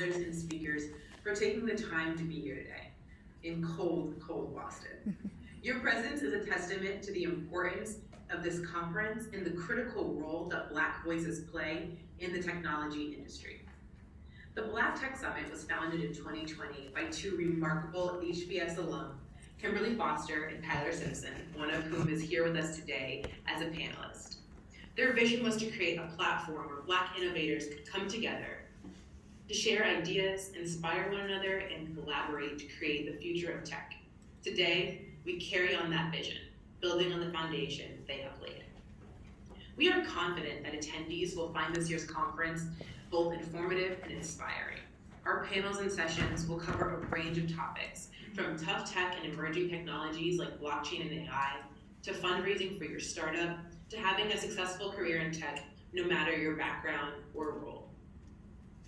sponsors and speakers for taking the time to be here today in cold, cold Boston. Your presence is a testament to the importance of this conference and the critical role that Black voices play in the technology industry. The Black Tech Summit was founded in 2020 by two remarkable HBS alum, Kimberly Foster and Tyler Simpson, one of whom is here with us today as a panelist. Their vision was to create a platform where Black innovators could come together to share ideas, inspire one another, and collaborate to create the future of tech. Today, we carry on that vision, building on the foundation they have laid. We are confident that attendees will find this year's conference both informative and inspiring. Our panels and sessions will cover a range of topics, from tough tech and emerging technologies like blockchain and AI, to fundraising for your startup, to having a successful career in tech, no matter your background or role.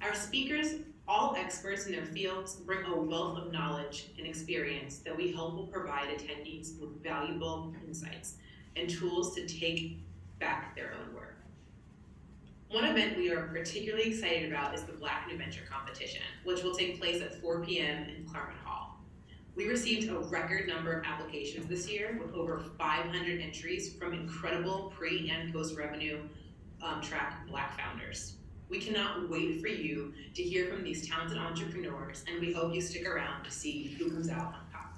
Our speakers, all experts in their fields, bring a wealth of knowledge and experience that we hope will provide attendees with valuable insights and tools to take back their own work. One event we are particularly excited about is the Black New Venture Competition, which will take place at 4 p.m. in Claremont Hall. We received a record number of applications this year with over 500 entries from incredible pre- and post-revenue track Black founders. We cannot wait for you to hear from these talented entrepreneurs, and we hope you stick around to see who comes out on top.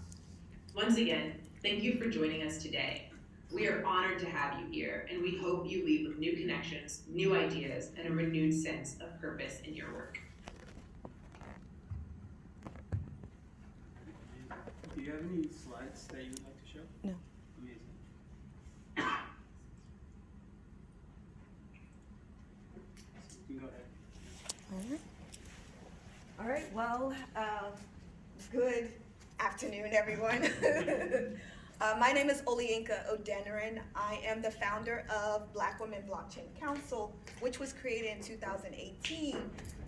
Once again, thank you for joining us today. We are honored to have you here, and we hope you leave with new connections, new ideas, and a renewed sense of purpose in your work. Do you have any slides that you would like to show? No. Amazing. You can go ahead. All right, well, good afternoon, everyone. My name is Oliinka Odeniran. I am the founder of Black Women Blockchain Council, which was created in 2018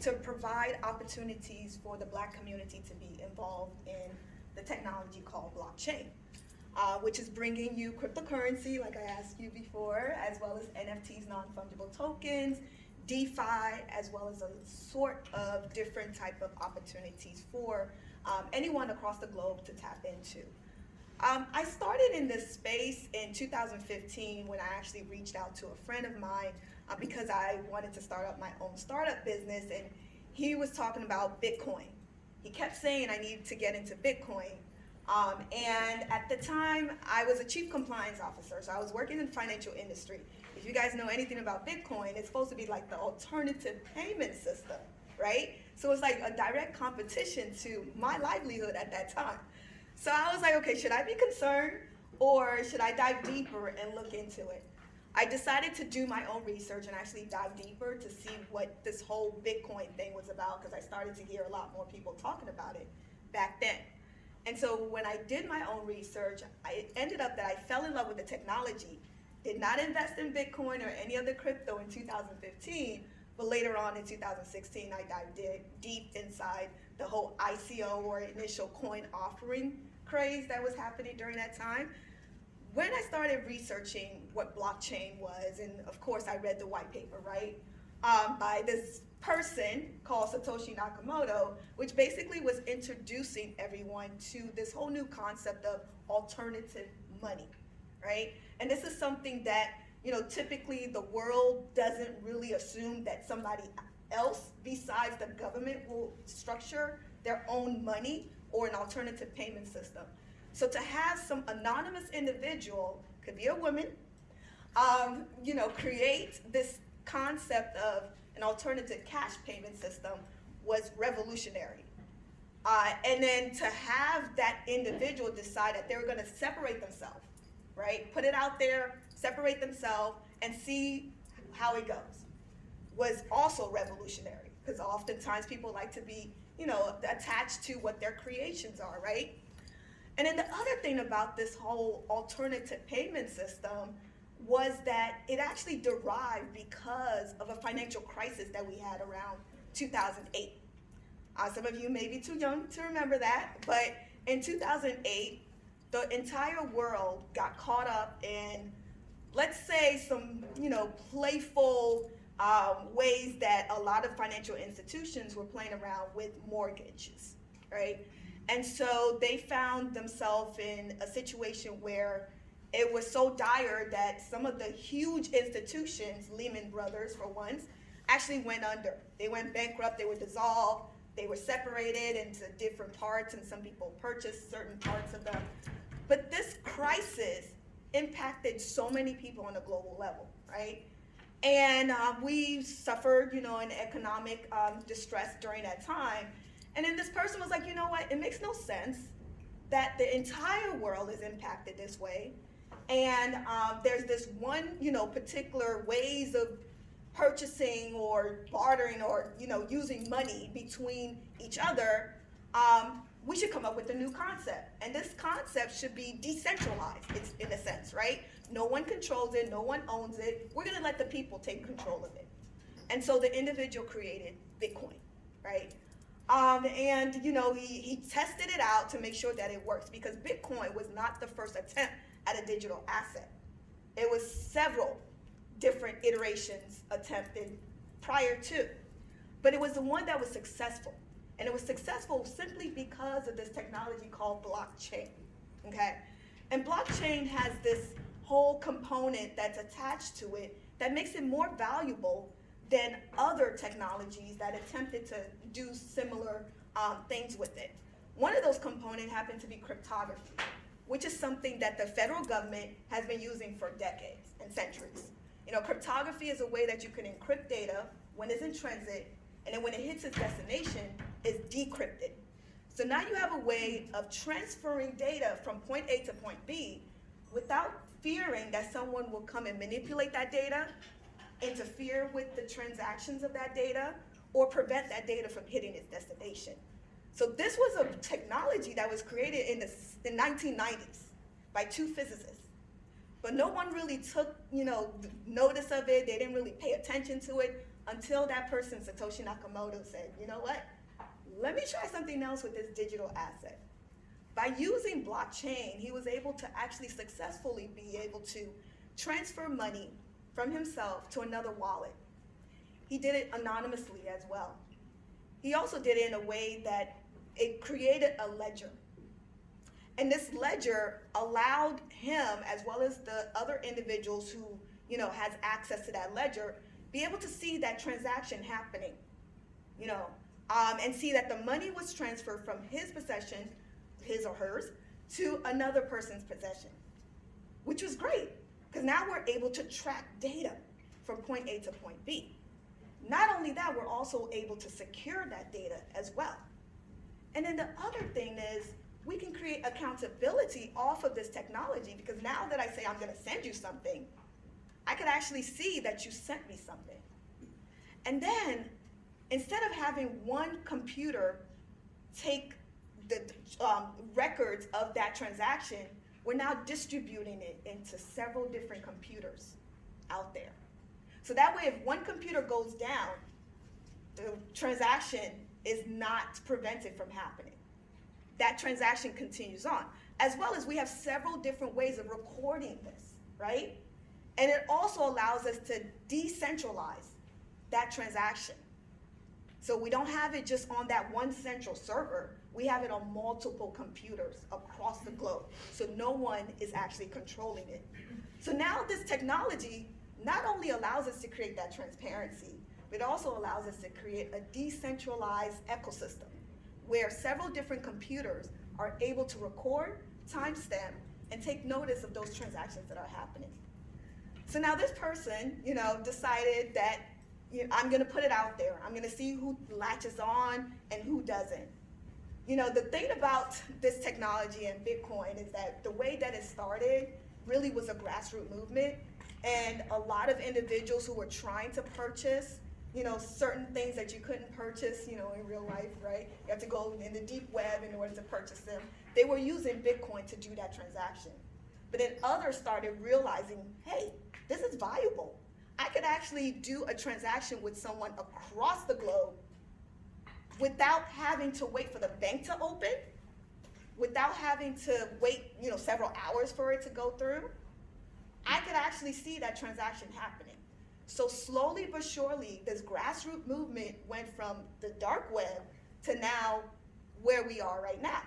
to provide opportunities for the Black community to be involved in the technology called blockchain, which is bringing you cryptocurrency, like I asked you before, as well as NFTs, non-fungible tokens, DeFi, as well as a sort of different type of opportunities for anyone across the globe to tap into. I started in this space in 2015 when I actually reached out to a friend of mine because I wanted to start up my own startup business, and he was talking about Bitcoin. He kept saying I needed to get into Bitcoin. And at the time, I was a chief compliance officer, so I was working in the financial industry. If you guys know anything about Bitcoin, it's supposed to be like the alternative payment system, right? So it's like a direct competition to my livelihood at that time. So I was like, okay, should I be concerned or should I dive deeper and look into it? I decided to do my own research and actually dive deeper to see what this whole Bitcoin thing was about, because I started to hear a lot more people talking about it back then. And so when I did my own research, it ended up that I fell in love with the technology, did not invest in Bitcoin or any other crypto in 2015, but later on in 2016, I dived deep inside the whole ICO, or initial coin offering craze that was happening during that time. When I started researching what blockchain was, and of course I read the white paper, right, by this person called Satoshi Nakamoto, which basically was introducing everyone to this whole new concept of alternative money, right? And this is something that, you know, typically the world doesn't really assume that somebody else besides the government will structure their own money or an alternative payment system. So to have some anonymous individual, could be a woman, you know, create this concept of an alternative cash payment system was revolutionary. And then to have that individual decide that they were going to separate themselves, right? Put it out there, separate themselves, and see how it goes, was also revolutionary, because oftentimes people like to be, you know, attached to what their creations are, right? And then the other thing about this whole alternative payment system was that it actually derived because of a financial crisis that we had around 2008. Some of you may be too young to remember that, but in 2008, the entire world got caught up in, let's say, some, you know, playful ways that a lot of financial institutions were playing around with mortgages, right? And so they found themselves in a situation where it was so dire that some of the huge institutions, Lehman Brothers for one, actually went under. They went bankrupt, they were dissolved, they were separated into different parts, and some people purchased certain parts of them. But this crisis impacted so many people on a global level, right? And we suffered, an economic distress during that time. And then this person was like, you know what, it makes no sense that the entire world is impacted this way. And there's this one, particular ways of purchasing or bartering or, using money between each other. We should come up with a new concept. And this concept should be decentralized, it's, in a sense, right? No one controls it, no one owns it. We're gonna let the people take control of it. And so the individual created Bitcoin, right? And he tested it out to make sure that it works, because Bitcoin was not the first attempt at a digital asset. It was several different iterations attempted prior to, but it was the one that was successful. And it was successful simply because of this technology called blockchain, okay? And blockchain has this whole component that's attached to it that makes it more valuable than other technologies that attempted to do similar things with it. One of those components happened to be cryptography, which is something that the federal government has been using for decades and centuries. Cryptography is a way that you can encrypt data when it's in transit, and then when it hits its destination, it's decrypted. So now you have a way of transferring data from point A to point B without fearing that someone will come and manipulate that data, interfere with the transactions of that data, or prevent that data from hitting its destination. So this was a technology that was created in the 1990s by two physicists. But no one really took, notice of it. They didn't really pay attention to it until that person, Satoshi Nakamoto, said, you know what? Let me try something else with this digital asset. By using blockchain, he was able to actually successfully be able to transfer money from himself to another wallet. He did it anonymously as well. He also did it in a way that it created a ledger. And this ledger allowed him, as well as the other individuals who, has access to that ledger, be able to see that transaction happening, and see that the money was transferred from his possession, his or hers, to another person's possession, which was great, because now we're able to track data from point A to point B. Not only that, we're also able to secure that data as well. And then the other thing is, we can create accountability off of this technology, because now that I say I'm going to send you something, I could actually see that you sent me something. And then, instead of having one computer take the records of that transaction, we're now distributing it into several different computers out there. So that way, if one computer goes down, the transaction is not prevented from happening. That transaction continues on, as well as we have several different ways of recording this, right? And it also allows us to decentralize that transaction. So we don't have it just on that one central server, we have it on multiple computers across the globe. So no one is actually controlling it. So now this technology not only allows us to create that transparency, but it also allows us to create a decentralized ecosystem where several different computers are able to record, timestamp, and take notice of those transactions that are happening. So now this person, decided that I'm gonna put it out there. I'm gonna see who latches on and who doesn't. The thing about this technology and Bitcoin is that the way that it started really was a grassroots movement, and a lot of individuals who were trying to purchase certain things that you couldn't purchase, in real life, right? You have to go in the deep web in order to purchase them. They were using Bitcoin to do that transaction. But then others started realizing, hey, this is viable. I could actually do a transaction with someone across the globe without having to wait for the bank to open, without having to wait, several hours for it to go through. I could actually see that transaction happening. So slowly but surely, this grassroots movement went from the dark web to now where we are right now.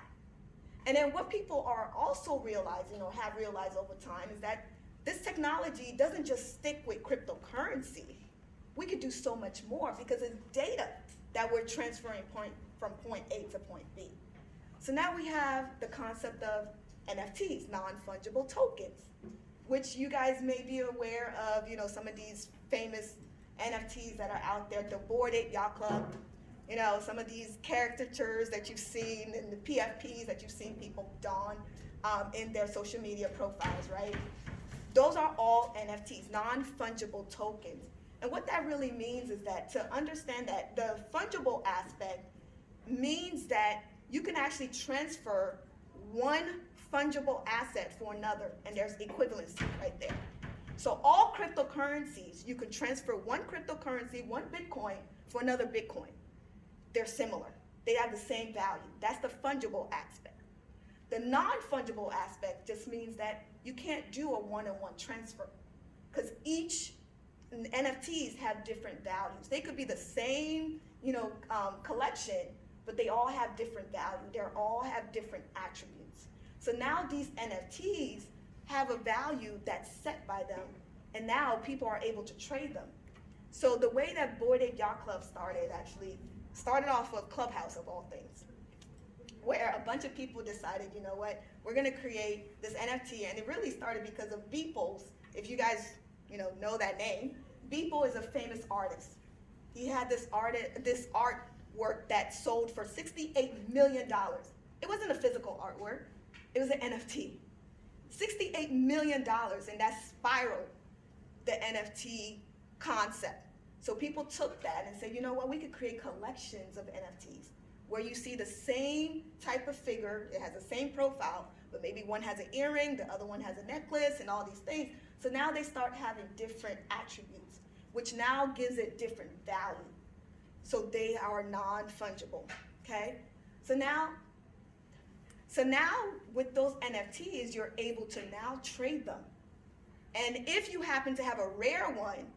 And then what people are also realizing or have realized over time is that this technology doesn't just stick with cryptocurrency. We could do so much more because it's data that we're transferring from point A to point B. So now we have the concept of NFTs, non-fungible tokens, which you guys may be aware of, some of these famous NFTs that are out there, the Bored Ape Yacht Club, some of these caricatures that you've seen and the PFPs that you've seen people don in their social media profiles, right? Those are all NFTs, non-fungible tokens. And what that really means is that to understand that the fungible aspect means that you can actually transfer one fungible asset for another, and there's equivalency right there. So all cryptocurrencies, you can transfer one cryptocurrency, one Bitcoin, for another Bitcoin. They're similar. They have the same value. That's the fungible aspect. The non-fungible aspect just means that you can't do a one-on-one transfer because each NFTs have different values. They could be the same, collection, but they all have different value. They all have different attributes. So now these NFTs have a value that's set by them, and now people are able to trade them. So the way that Bored Ape Yacht Club started off of Clubhouse of all things, where a bunch of people decided, you know what, we're gonna create this NFT, and it really started because of Beeples. If you guys, know that name, Beeple is a famous artist. He had this artwork that sold for $68 million. It wasn't a physical artwork, it was an NFT. $68 million, and that spiraled the NFT concept. So people took that and said, you know what, we could create collections of NFTs where you see the same type of figure, it has the same profile, but maybe one has an earring, the other one has a necklace, and all these things. So now they start having different attributes, which now gives it different value. So they are non-fungible, okay? So now with those NFTs, you're able to now trade them. And if you happen to have a rare one,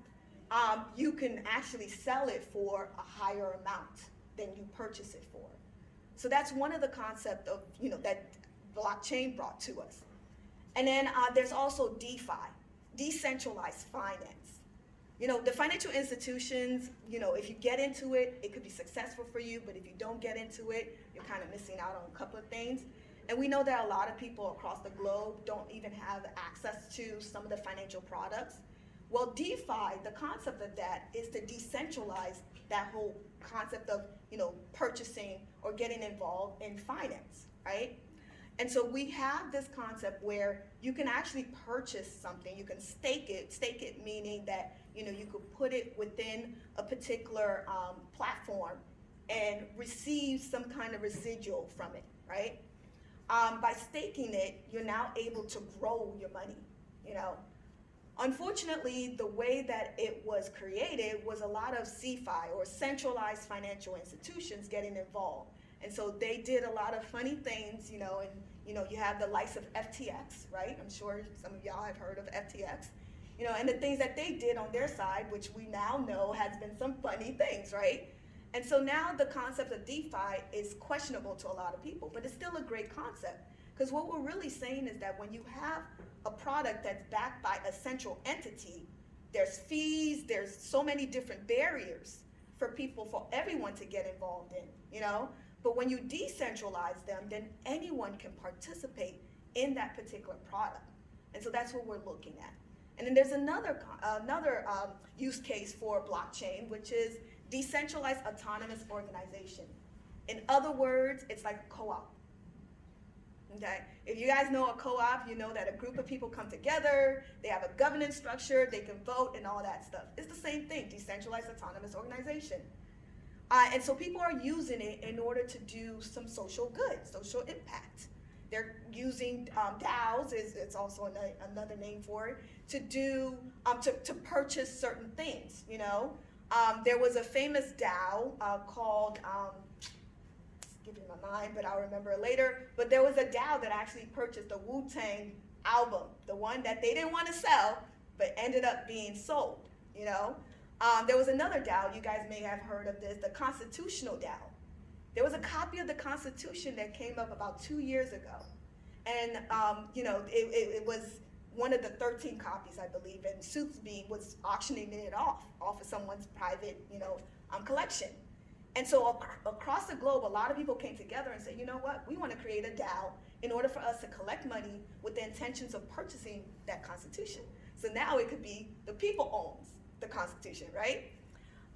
you can actually sell it for a higher amount than you purchase it for. So that's one of the concepts of, that blockchain brought to us. And then there's also DeFi, decentralized finance. The financial institutions, if you get into it, it could be successful for you, but if you don't get into it, you're kind of missing out on a couple of things. And we know that a lot of people across the globe don't even have access to some of the financial products. Well, DeFi, the concept of that is to decentralize that whole concept of, purchasing or getting involved in finance, right? And so we have this concept where you can actually purchase something, you can stake it meaning that, you could put it within a particular platform and receive some kind of residual from it, right? By staking it, you're now able to grow your money, Unfortunately, the way that it was created was a lot of CFI, or centralized financial institutions, getting involved. And so they did a lot of funny things, and you have the likes of FTX, right? I'm sure some of y'all have heard of FTX, and the things that they did on their side, which we now know has been some funny things, right? And so now the concept of DeFi is questionable to a lot of people, but it's still a great concept. Because what we're really saying is that when you have a product that's backed by a central entity, there's fees, there's so many different barriers for everyone to get involved in, But when you decentralize them, then anyone can participate in that particular product. And so that's what we're looking at. And then there's another use case for blockchain, which is decentralized autonomous organization. In other words, it's like a co-op. Okay? If you guys know a co-op, you know that a group of people come together, they have a governance structure, they can vote and all that stuff. It's the same thing, decentralized autonomous organization. And so people are using it in order to do some social good, social impact. They're using DAOs, it's also another name for it, to do to purchase certain things. There was a famous DAO called. Skipping my mind, but I'll remember it later. But there was a DAO that actually purchased the Wu-Tang album, the one that they didn't want to sell, but ended up being sold. you know? There was another DAO, you guys may have heard of this, the Constitutional DAO. There was a copy of the Constitution that came up about 2 years ago. And, you know, it was one of the 13 copies, I believe, and Sotheby's was auctioning it off of someone's private, you know, collection. And so across the globe, a lot of people came together and said, you know what, we want to create a DAO in order for us to collect money with the intentions of purchasing that Constitution. So now it could be the people owns the Constitution, right?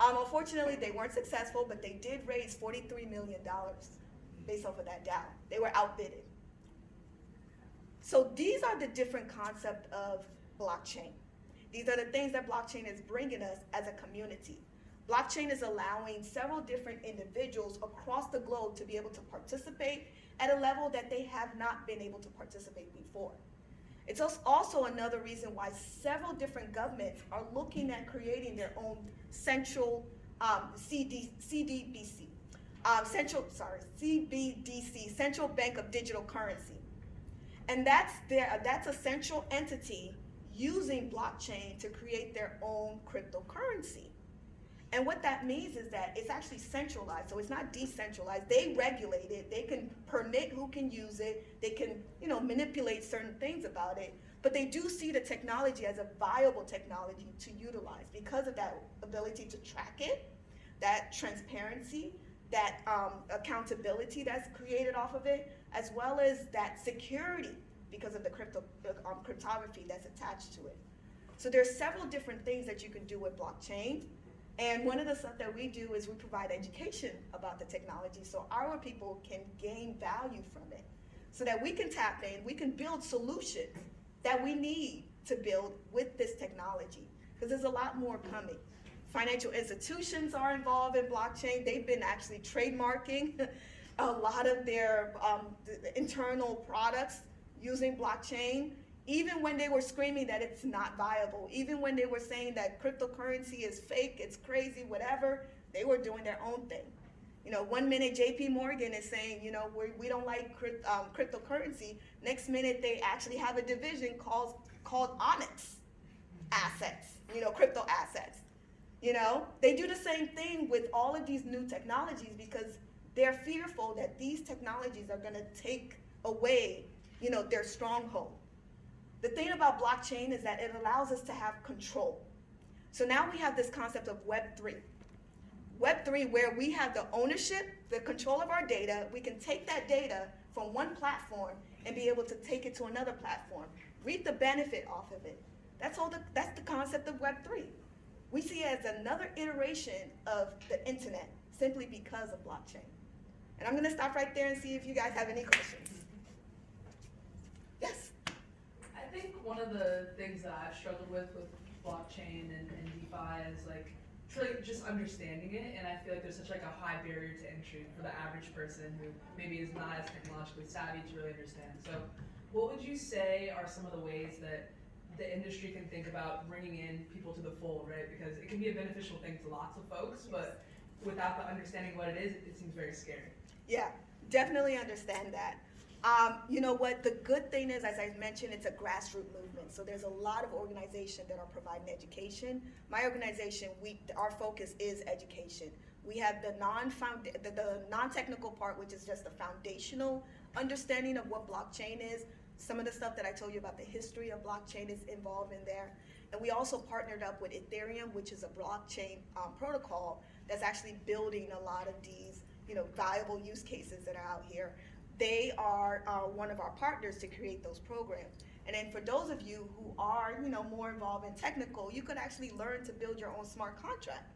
Unfortunately, they weren't successful, but they did raise $43 million based off of that DAO. They were outbidded. So these are the different concepts of blockchain. These are the things that blockchain is bringing us as a community. Blockchain is allowing several different individuals across the globe to be able to participate at a level that they have not been able to participate before. It's also another reason why several different governments are looking at creating their own central CBDC, Central Bank of Digital Currency. And that's a central entity using blockchain to create their own cryptocurrency. And what that means is that it's actually centralized, so it's not decentralized. They regulate it, they can permit who can use it, they can, you know, manipulate certain things about it, but they do see the technology as a viable technology to utilize because of that ability to track it, that transparency, that accountability that's created off of it, as well as that security because of the cryptography that's attached to it. So there's several different things that you can do with blockchain. And one of the stuff that we do is we provide education about the technology so our people can gain value from it. So that we can tap in, we can build solutions that we need to build with this technology. Because there's a lot more coming. Financial institutions are involved in blockchain. They've been actually trademarking a lot of their internal products using blockchain. Even when they were screaming that it's not viable, even when they were saying that cryptocurrency is fake, it's crazy, whatever, they were doing their own thing. You know, one minute JP Morgan is saying, you know, we don't like cryptocurrency. Next minute they actually have a division called Onyx assets, you know, crypto assets. You know, they do the same thing with all of these new technologies because they're fearful that these technologies are gonna take away, you know, their stronghold. The thing about blockchain is that it allows us to have control. So now we have this concept of Web3. Web3, where we have the ownership, the control of our data. We can take that data from one platform and be able to take it to another platform, reap the benefit off of it. That's the concept of Web3. We see it as another iteration of the internet simply because of blockchain. And I'm gonna stop right there and see if you guys have any questions. Yes? I think one of the things that I've struggled with blockchain and DeFi is like really just understanding it, and I feel like there's such like a high barrier to entry for the average person who maybe is not as technologically savvy to really understand. So what would you say are some of the ways that the industry can think about bringing in people to the fold, right? Because it can be a beneficial thing to lots of folks, but without the understanding what it is, it seems very scary. Yeah, definitely understand that. You know what, the good thing is, as I mentioned, it's a grassroots movement. So there's a lot of organizations that are providing education. My organization, our focus is education. We have the non-technical part, which is just the foundational understanding of what blockchain is. Some of the stuff that I told you about the history of blockchain is involved in there. And we also partnered up with Ethereum, which is a blockchain protocol that's actually building a lot of these, you know, valuable use cases that are out here. They are one of our partners to create those programs. And then for those of you who are, you know, more involved in technical, you could actually learn to build your own smart contract,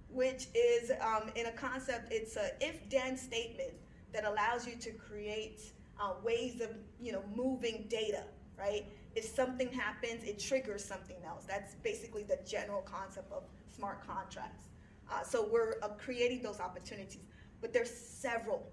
which is in a concept, it's a if-then statement that allows you to create ways of, you know, moving data, right? If something happens, it triggers something else. That's basically the general concept of smart contracts. So we're creating those opportunities, but there's several.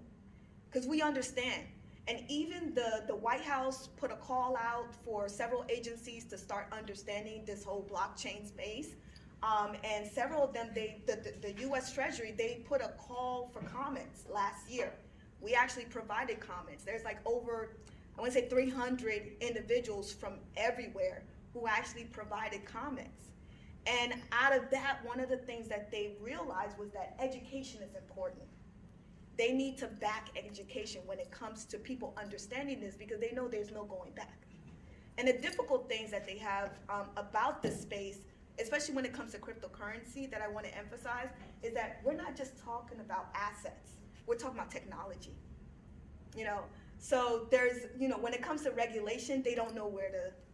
Because we understand. And even the White House put a call out for several agencies to start understanding this whole blockchain space. And several of them, the US Treasury, they put a call for comments last year. We actually provided comments. There's like over, I want to say 300 individuals from everywhere who actually provided comments. And out of that, one of the things that they realized was that education is important. They need to back education when it comes to people understanding this, because they know there's no going back. And the difficult things that they have about this space, especially when it comes to cryptocurrency, that I want to emphasize, is that we're not just talking about assets, we're talking about technology. You know, so there's, you know, when it comes to regulation, they don't know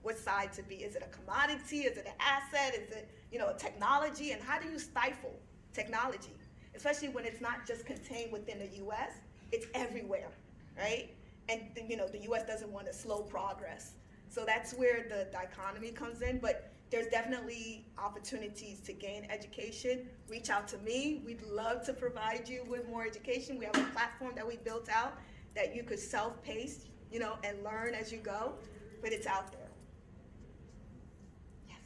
what side to be. Is it a commodity? Is it an asset? Is it, you know, a technology? And how do you stifle technology? Especially when it's not just contained within the US, it's everywhere, right? And, you know, the US doesn't want to slow progress. So that's where the dichotomy comes in, but there's definitely opportunities to gain education. Reach out to me. We'd love to provide you with more education. We have a platform that we built out that you could self-pace, you know, and learn as you go, but it's out there. Yes.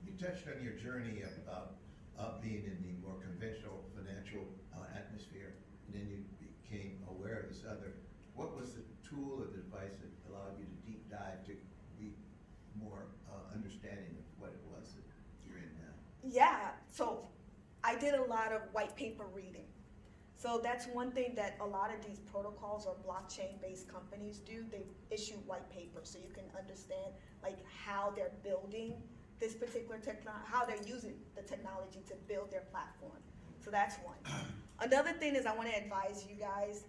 You touched on your journey of being in the more conventional financial atmosphere, and then you became aware of this other. What was the tool or the device that allowed you to deep dive to be more understanding of what it was that you're in now? Yeah, so I did a lot of white paper reading. So that's one thing that a lot of these protocols or blockchain-based companies do. They issue white papers so you can understand like how they're building this particular technology, how they're using the technology to build their platform. So that's one. Another thing is I want to advise you guys,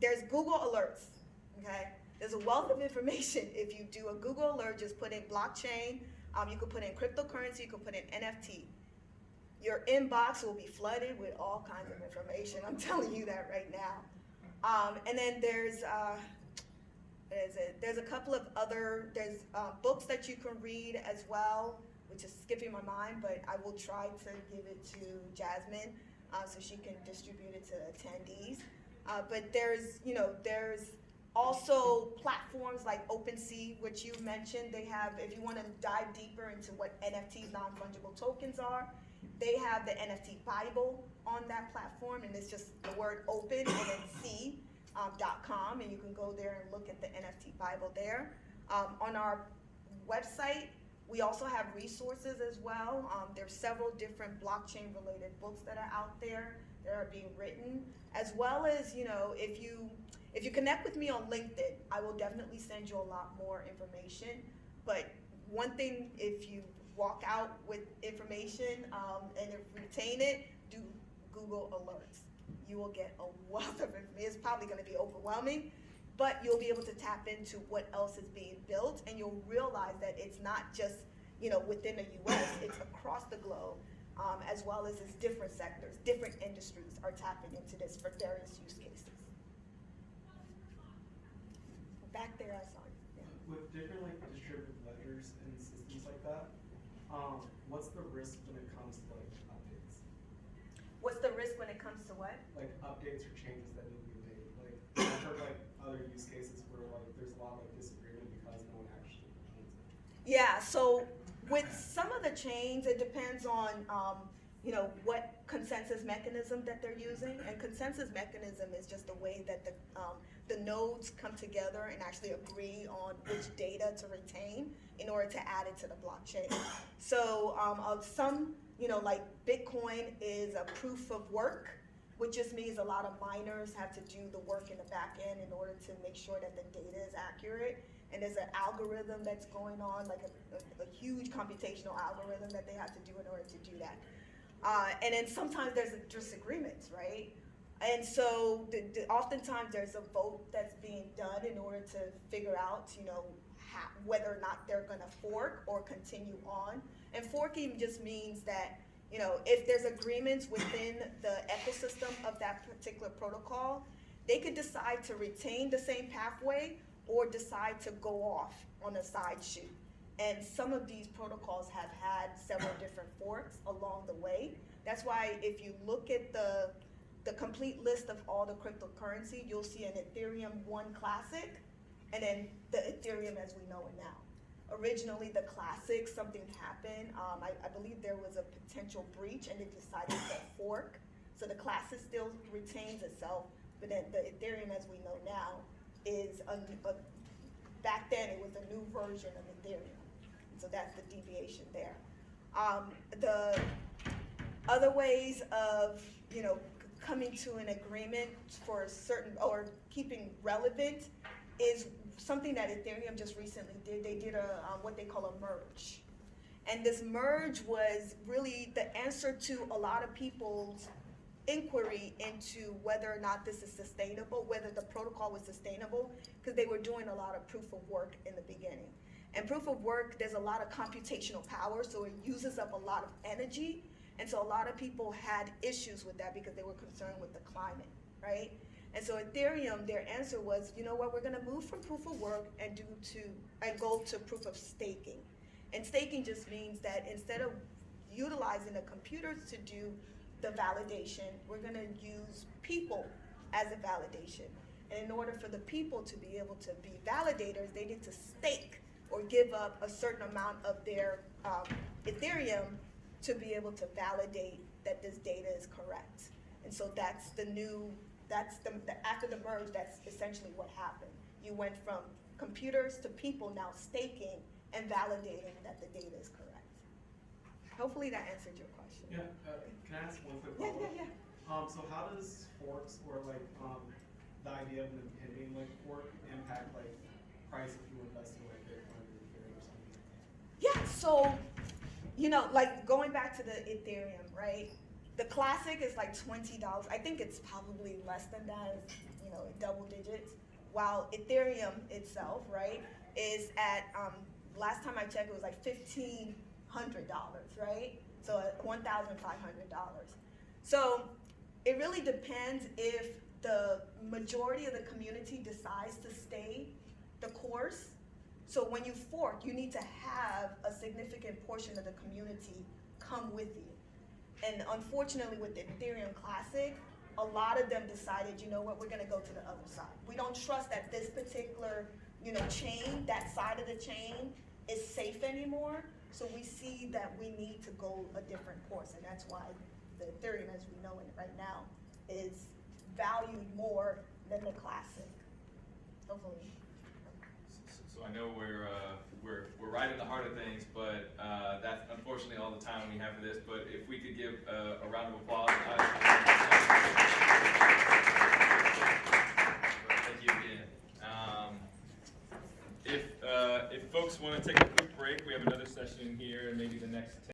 there's Google Alerts, okay? There's a wealth of information. If you do a Google alert, just put in blockchain, you could put in cryptocurrency, you could put in NFT. Your inbox will be flooded with all kinds of information. I'm telling you that right now. And then there's a couple of other, books that you can read as well, which is skipping my mind, but I will try to give it to Jasmine so she can distribute it to attendees. But there's also platforms like OpenSea, which you mentioned. They have, if you want to dive deeper into what NFTs, non-fungible tokens are, they have the NFT Bible on that platform, and it's just the word open and then C.com, and you can go there and look at the NFT Bible there. On our website, we also have resources as well. There's several different blockchain-related books that are out there that are being written, as well as, you know, if you connect with me on LinkedIn, I will definitely send you a lot more information. But one thing, if you walk out with information and retain it, do Google Alerts. You will get a wealth of information. It's probably going to be overwhelming, but you'll be able to tap into what else is being built, and you'll realize that it's not just, you know, within the U.S., it's across the globe, as well as it's different sectors, different industries are tapping into this for various use cases. Back there, I saw you. Yeah. With different like distributed ledgers and systems like that, what's the risk when it comes to like updates? What's the risk when it comes to what? Like updates or changes that need to be made. Like I've heard like other use cases where like there's a lot of like disagreement because no one actually owns it. Yeah, so with some of the chains, it depends on you know, what consensus mechanism that they're using. And consensus mechanism is just the way that the nodes come together and actually agree on which data to retain in order to add it to the blockchain. So some, you know, like Bitcoin is a proof of work, which just means a lot of miners have to do the work in the back end in order to make sure that the data is accurate. And there's an algorithm that's going on, like a huge computational algorithm that they have to do in order to do that. And then sometimes there's disagreements, right? And so oftentimes there's a vote that's being done in order to figure out, you know, whether or not they're gonna fork or continue on. And forking just means that, you know, if there's agreements within the ecosystem of that particular protocol, they could decide to retain the same pathway or decide to go off on a side shoot. And some of these protocols have had several different forks along the way. That's why if you look at the complete list of all the cryptocurrency, you'll see an Ethereum 1 Classic, and then the Ethereum as we know it now. Originally the Classic, something happened. I believe there was a potential breach and they decided to fork. So the Classic still retains itself, but then the Ethereum as we know now is back then it was a new version of Ethereum. So that's the deviation there. The other ways of, coming to an agreement for a certain, or keeping relevant, is something that Ethereum just recently did. They did what they call a merge. And this merge was really the answer to a lot of people's inquiry into whether or not this is sustainable, whether the protocol was sustainable, because they were doing a lot of proof of work in the beginning. And proof of work, there's a lot of computational power, so it uses up a lot of energy. And so a lot of people had issues with that because they were concerned with the climate, right? And so Ethereum, their answer was, you know what, we're gonna move from proof of work and go to proof of staking. And staking just means that instead of utilizing the computers to do the validation, we're gonna use people as a validation. And in order for the people to be able to be validators, they need to stake or give up a certain amount of their Ethereum to be able to validate that this data is correct. And so that's after the merge, that's essentially what happened. You went from computers to people now staking and validating that the data is correct. Hopefully that answered your question. Yeah, can I ask one quick Yeah, follow-up? yeah. So how does forks, or like, the idea of an impending like fork impact like price if you invest in like Bitcoin or Ethereum or something like that? Yeah, so, like going back to the Ethereum, right? The classic is like $20. I think it's probably less than that, double digits. While Ethereum itself, right, is at, last time I checked, it was like $1,500, right? So $1,500. So it really depends if the majority of the community decides to stay the course. So when you fork, you need to have a significant portion of the community come with you. And unfortunately with the Ethereum Classic, a lot of them decided, you know what, we're gonna go to the other side. We don't trust that this particular, chain, that side of the chain is safe anymore. So we see that we need to go a different course, and that's why the Ethereum as we know it right now is valued more than the Classic, hopefully. So I know we're right in the heart of things, but that's unfortunately all the time we have for this. But if we could give a round of applause. Thank you again. If folks want to take a quick break, we have another session here, and maybe the next